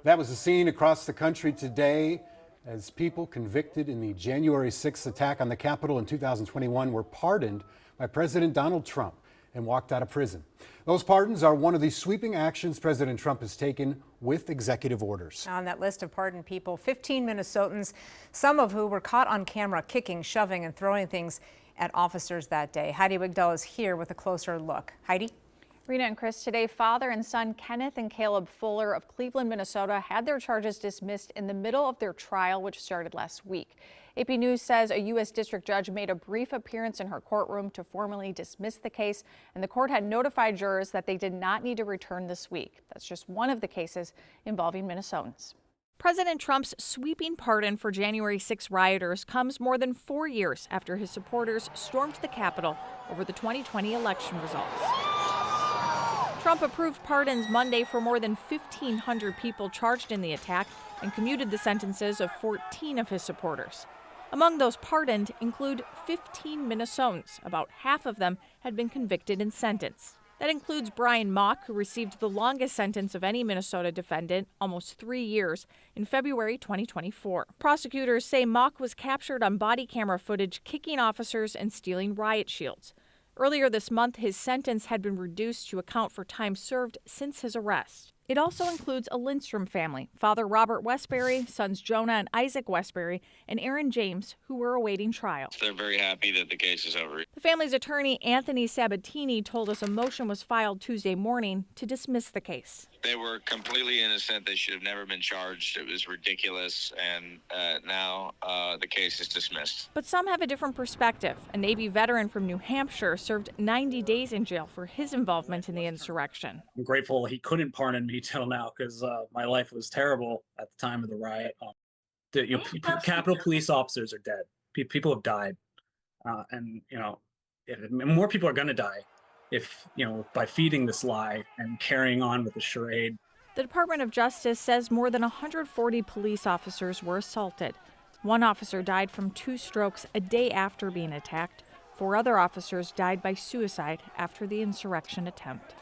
That was the scene across the country today as people convicted in the January 6th attack on the Capitol in 2021 were pardoned by President Donald Trump and walked out of prison. Those pardons are one of the sweeping actions President Trump has taken with executive orders. On that list of pardoned people, 15 Minnesotans, some of who were caught on camera kicking, shoving, and throwing things at officers that day. Heidi Wigdal is here with a closer look. Heidi? Rena and Chris, today father and son Kenneth and Caleb Fuller of Cleveland, Minnesota had their charges dismissed in the middle of their trial, which started last week. AP News says a U.S. district judge made a brief appearance in her courtroom to formally dismiss the case, and the court had notified jurors that they did not need to return this week. That's just one of the cases involving Minnesotans. President Trump's sweeping pardon for January 6 rioters comes more than 4 years after his supporters stormed the Capitol over the 2020 election results. Trump approved pardons Monday for more than 1,500 people charged in the attack and commuted the sentences of 14 of his supporters. Among those pardoned include 15 Minnesotans. About half of them had been convicted and sentenced. That includes Brian Mock, who received the longest sentence of any Minnesota defendant, almost 3 years, in February 2024. Prosecutors say Mock was captured on body camera footage kicking officers and stealing riot shields. Earlier this month, his sentence had been reduced to account for time served since his arrest. It also includes a Lindstrom family, Father Robert Westbury, sons Jonah and Isaac Westbury, and Aaron James, who were awaiting trial. They're very happy that the case is over. The family's attorney, Anthony Sabatini, told us a motion was filed Tuesday morning to dismiss the case. They were completely innocent. They should have never been charged. It was ridiculous, and now the case is dismissed. But some have a different perspective. A Navy veteran from New Hampshire served 90 days in jail for his involvement in the insurrection. I'm grateful he couldn't pardon me till now because my life was terrible at the time of the riot. Capitol police officers are dead. People have died, and more people are going to die if by feeding this lie and carrying on with the charade. The Department of Justice says more than 140 police officers were assaulted. One officer died from 2 strokes a day after being attacked. 4 other officers died by suicide after the insurrection attempt.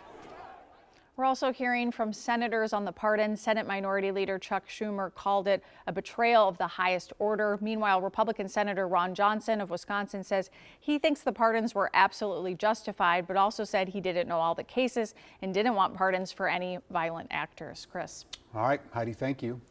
We're also hearing from senators on the pardon. Senate Minority Leader Chuck Schumer called it a betrayal of the highest order. Meanwhile, Republican Senator Ron Johnson of Wisconsin says he thinks the pardons were absolutely justified, but also said he didn't know all the cases and didn't want pardons for any violent actors. Chris. All right, Heidi, thank you.